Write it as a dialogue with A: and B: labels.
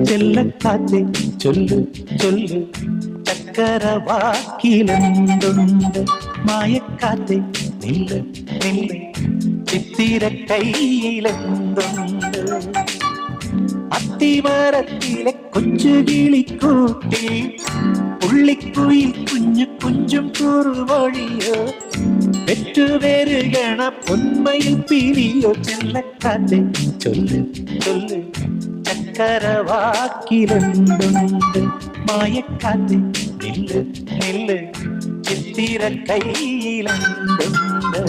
A: ചെല്ലക്കാത്തെ ചൊല്ലു ചൊല്ലു ചക്കരവാക്കിലെന്തുണ്ട് മായക്കാത്തെ നില്ല് നില്ല് ചിത്തിര കയ്യിലെന്തുണ്ട് അത്തിമരത്തിലെ കൊച്ചു കിളിക്കൂട്ടിൽ പുള്ളിക്കുയിൽ കുഞ്ഞു കുഞ്ചും കുറുവഴിയോ പെറ്റുപേരുകണ പൊന്മയിൽ പിരിയോ ചെല്ലക്കാത്തെ ചൊല്ല് ചൊല്ല് ചക്കരവാക്കിലെന്തുണ്ട് മായക്കാത്തെ നില്ല് നില്ല് ചിത്തിര കയ്യിലെന്തുണ്ട്